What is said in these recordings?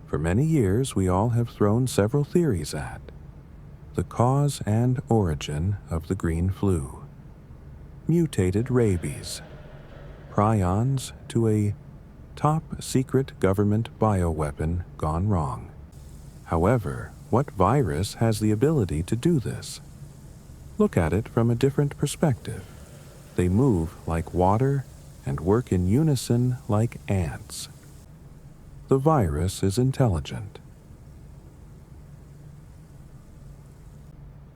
For many years, we all have thrown several theories at the cause and origin of the green flu. Mutated rabies, prions to a top-secret government bioweapon gone wrong. However, what virus has the ability to do this? Look at it from a different perspective. They move like water and work in unison like ants. The virus is intelligent.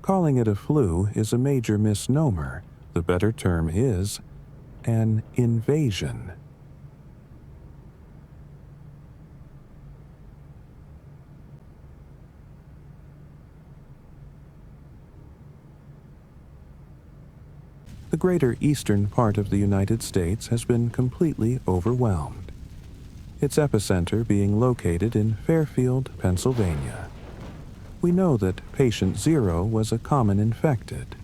Calling it a flu is a major misnomer. The better term is an invasion. The greater eastern part of the United States has been completely overwhelmed, its epicenter being located in Fairfield, Pennsylvania. We know that patient 0 was a common infected.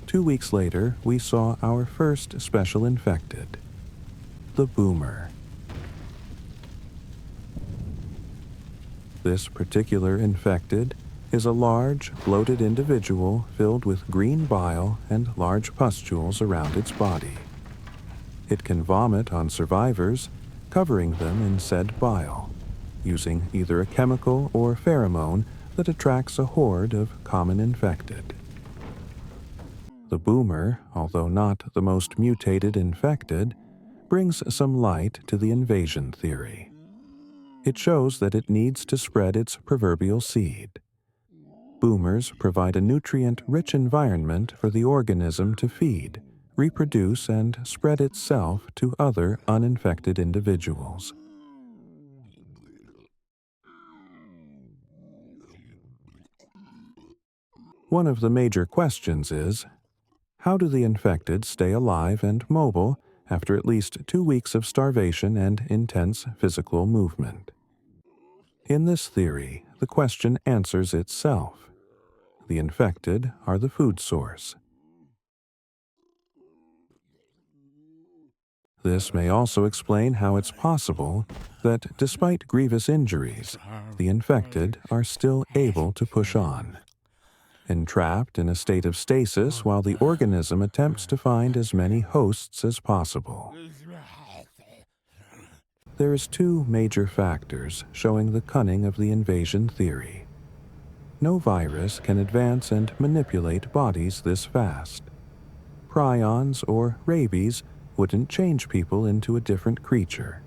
2 weeks later, we saw our first special infected, the boomer. This particular infected is a large, bloated individual filled with green bile and large pustules around its body. It can vomit on survivors, covering them in said bile, using either a chemical or pheromone that attracts a horde of common infected. The boomer, although not the most mutated infected, brings some light to the invasion theory. It shows that it needs to spread its proverbial seed. Boomers provide a nutrient-rich environment for the organism to feed, reproduce, and spread itself to other uninfected individuals. One of the major questions is, how do the infected stay alive and mobile after at least 2 weeks of starvation and intense physical movement? In this theory, the question answers itself. The infected are the food source. This may also explain how it's possible that, despite grievous injuries, the infected are still able to push on, entrapped in a state of stasis while the organism attempts to find as many hosts as possible. There's 2 major factors showing the cunning of the invasion theory. No virus can advance and manipulate bodies this fast. Prions or rabies wouldn't change people into a different creature.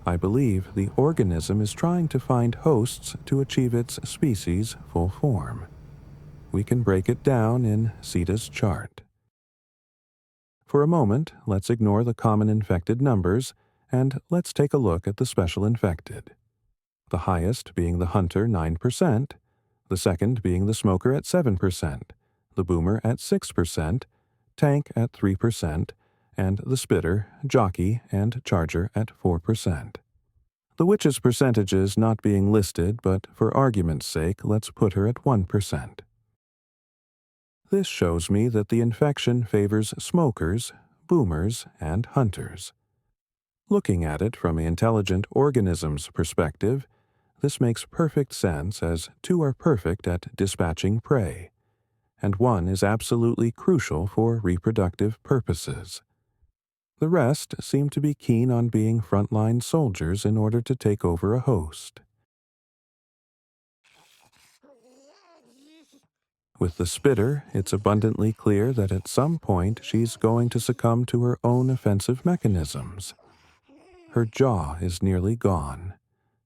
I believe the organism is trying to find hosts to achieve its species' full form. We can break it down in Sita's chart. For a moment, let's ignore the common infected numbers, and let's take a look at the special infected. The highest being the hunter, 9%, the second being the smoker at 7%, the boomer at 6%, tank at 3%, and the spitter, jockey, and charger at 4%. The witch's percentages not being listed, but for argument's sake, let's put her at 1%. This shows me that the infection favors smokers, boomers, and hunters. Looking at it from an intelligent organism's perspective, this makes perfect sense as 2 are perfect at dispatching prey, and 1 is absolutely crucial for reproductive purposes. The rest seem to be keen on being frontline soldiers in order to take over a host. With the spitter, it's abundantly clear that at some point she's going to succumb to her own offensive mechanisms. Her jaw is nearly gone,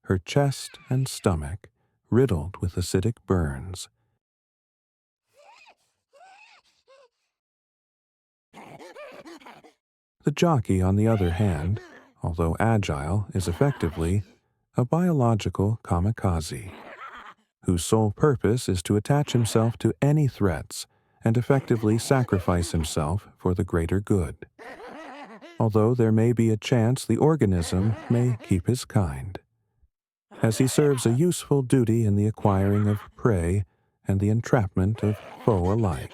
her chest and stomach riddled with acidic burns. The jockey, on the other hand, although agile, is effectively a biological kamikaze, whose sole purpose is to attach himself to any threats and effectively sacrifice himself for the greater good. Although there may be a chance the organism may keep his kind, as he serves a useful duty in the acquiring of prey and the entrapment of foe alike.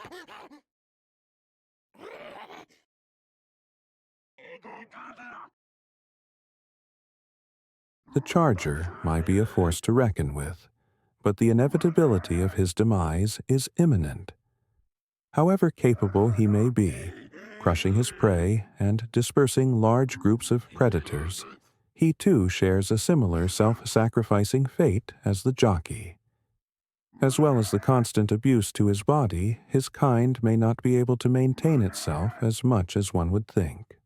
The charger might be a force to reckon with, but the inevitability of his demise is imminent. However capable he may be, crushing his prey and dispersing large groups of predators, he too shares a similar self-sacrificing fate as the jockey. As well as the constant abuse to his body, his kind may not be able to maintain itself as much as one would think.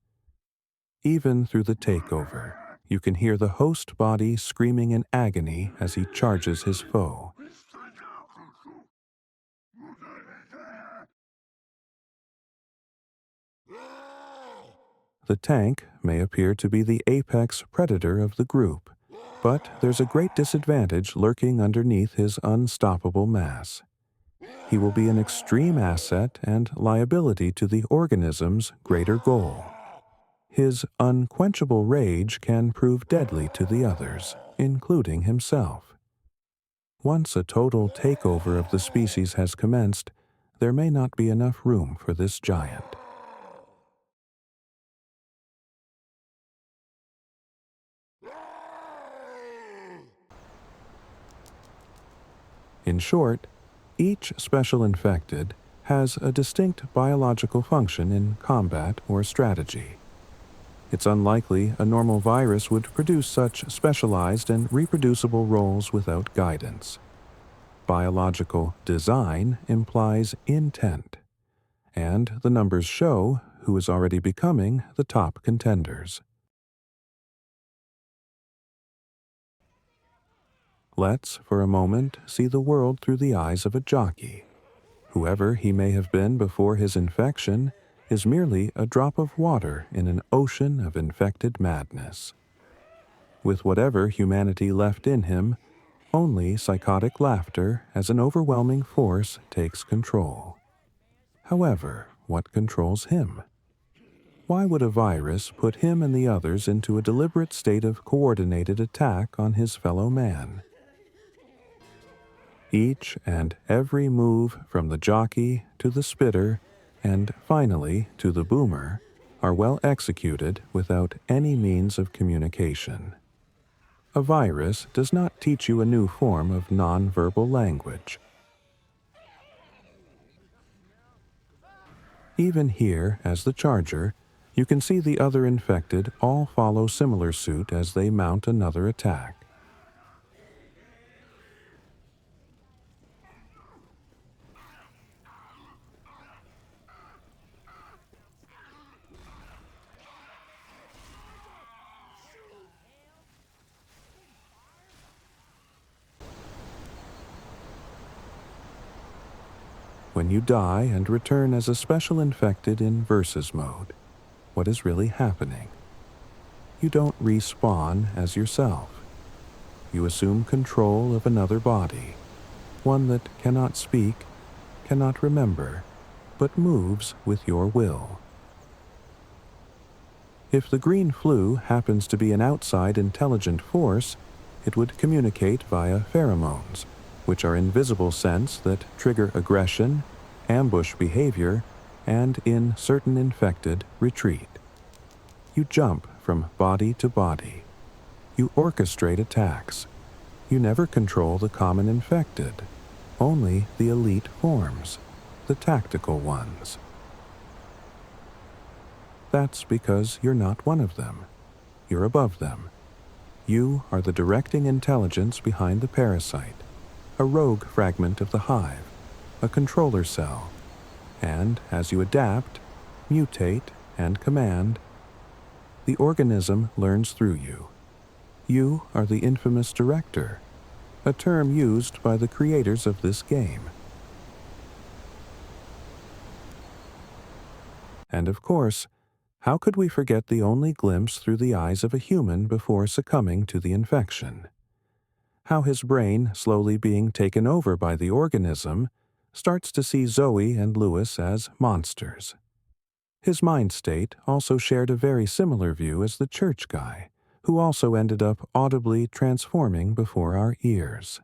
Even through the takeover, you can hear the host body screaming in agony as he charges his foe. The tank may appear to be the apex predator of the group, but there's a great disadvantage lurking underneath his unstoppable mass. He will be an extreme asset and liability to the organism's greater goal. His unquenchable rage can prove deadly to the others, including himself. Once a total takeover of the species has commenced, there may not be enough room for this giant. In short, each special infected has a distinct biological function in combat or strategy. It's unlikely a normal virus would produce such specialized and reproducible roles without guidance. Biological design implies intent, and the numbers show who is already becoming the top contenders. Let's, for a moment, see the world through the eyes of a jockey. Whoever he may have been before his infection is merely a drop of water in an ocean of infected madness. With whatever humanity left in him, only psychotic laughter as an overwhelming force takes control. However, what controls him? Why would a virus put him and the others into a deliberate state of coordinated attack on his fellow man? Each and every move from the jockey to the spitter and finally to the boomer are well executed without any means of communication. A virus does not teach you a new form of non-verbal language. Even here, as the charger, you can see the other infected all follow similar suit as they mount another attack. When you die and return as a special infected in versus mode, what is really happening? You don't respawn as yourself. You assume control of another body, one that cannot speak, cannot remember, but moves with your will. If the green flu happens to be an outside intelligent force, it would communicate via pheromones, which are invisible scents that trigger aggression, ambush behavior, and, in certain infected, retreat. You jump from body to body. You orchestrate attacks. You never control the common infected, only the elite forms, the tactical ones. That's because you're not one of them. You're above them. You are the directing intelligence behind the parasite, a rogue fragment of the hive, a controller cell, and as you adapt, mutate, and command, the organism learns through you. You are the infamous director, a term used by the creators of this game. And of course, how could we forget the only glimpse through the eyes of a human before succumbing to the infection? How his brain, slowly being taken over by the organism, starts to see Zoe and Louis as monsters. His mind state also shared a very similar view as the church guy, who also ended up audibly transforming before our ears.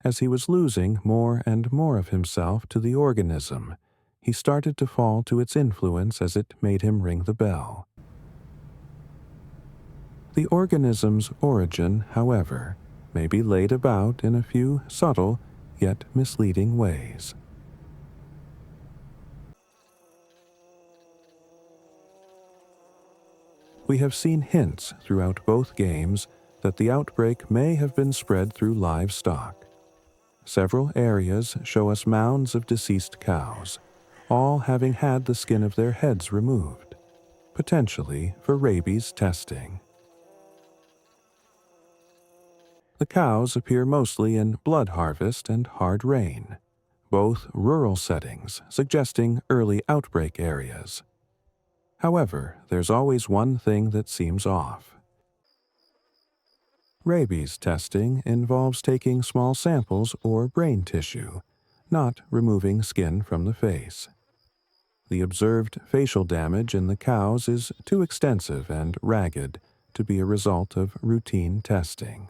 As he was losing more and more of himself to the organism, he started to fall to its influence as it made him ring the bell. The organism's origin, however, may be laid about in a few subtle yet misleading ways. We have seen hints throughout both games that the outbreak may have been spread through livestock. Several areas show us mounds of deceased cows, all having had the skin of their heads removed, potentially for rabies testing. The cows appear mostly in blood harvest and hard rain, both rural settings suggesting early outbreak areas. However, there's always one thing that seems off. Rabies testing involves taking small samples or brain tissue, not removing skin from the face. The observed facial damage in the cows is too extensive and ragged to be a result of routine testing.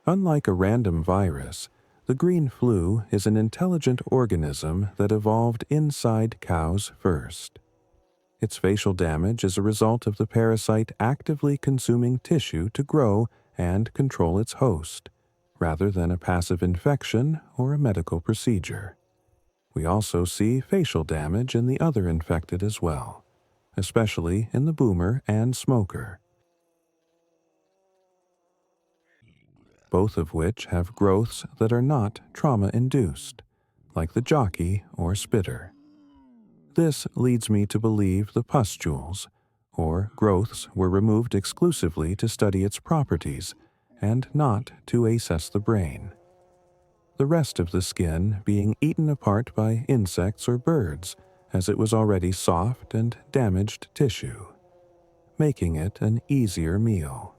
Unlike a random virus, the green flu is an intelligent organism that evolved inside cows first. Its facial damage is a result of the parasite actively consuming tissue to grow and control its host, rather than a passive infection or a medical procedure. We also see facial damage in the other infected as well, especially in the boomer and smoker, both of which have growths that are not trauma-induced, like the jockey or spitter. This leads me to believe the pustules, or growths, were removed exclusively to study its properties and not to assess the brain. The rest of the skin being eaten apart by insects or birds, as it was already soft and damaged tissue, making it an easier meal.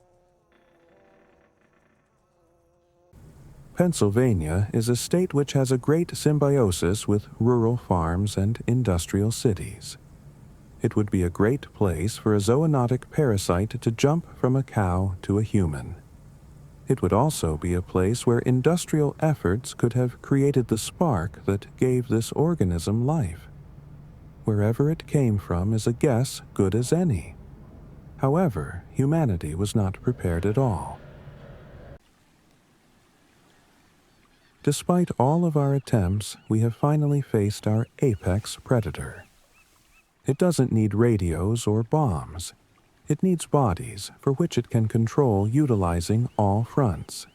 Pennsylvania is a state which has a great symbiosis with rural farms and industrial cities. It would be a great place for a zoonotic parasite to jump from a cow to a human. It would also be a place where industrial efforts could have created the spark that gave this organism life. Wherever it came from is a guess good as any. However, humanity was not prepared at all. Despite all of our attempts, we have finally faced our apex predator. It doesn't need radios or bombs. It needs bodies for which it can control utilizing all fronts.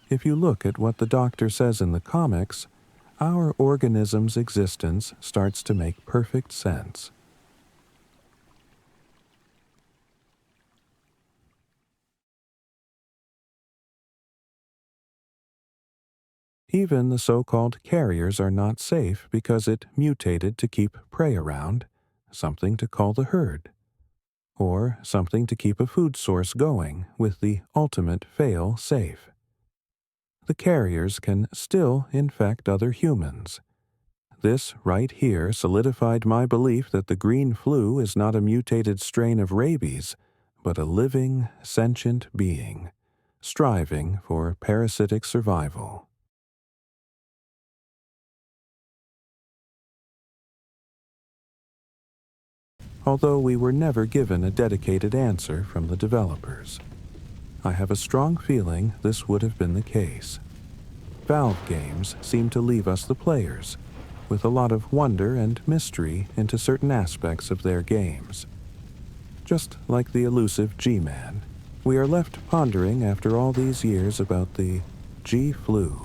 If you look at what the Doctor says in the comics, our organism's existence starts to make perfect sense. Even the so-called carriers are not safe because it mutated to keep prey around, something to call the herd, or something to keep a food source going with the ultimate fail-safe. The carriers can still infect other humans. This right here solidified my belief that the green flu is not a mutated strain of rabies, but a living, sentient being, striving for parasitic survival. Although we were never given a dedicated answer from the developers, I have a strong feeling this would have been the case. Valve games seem to leave us the players with a lot of wonder and mystery into certain aspects of their games. Just like the elusive G-Man, we are left pondering after all these years about the G-flu.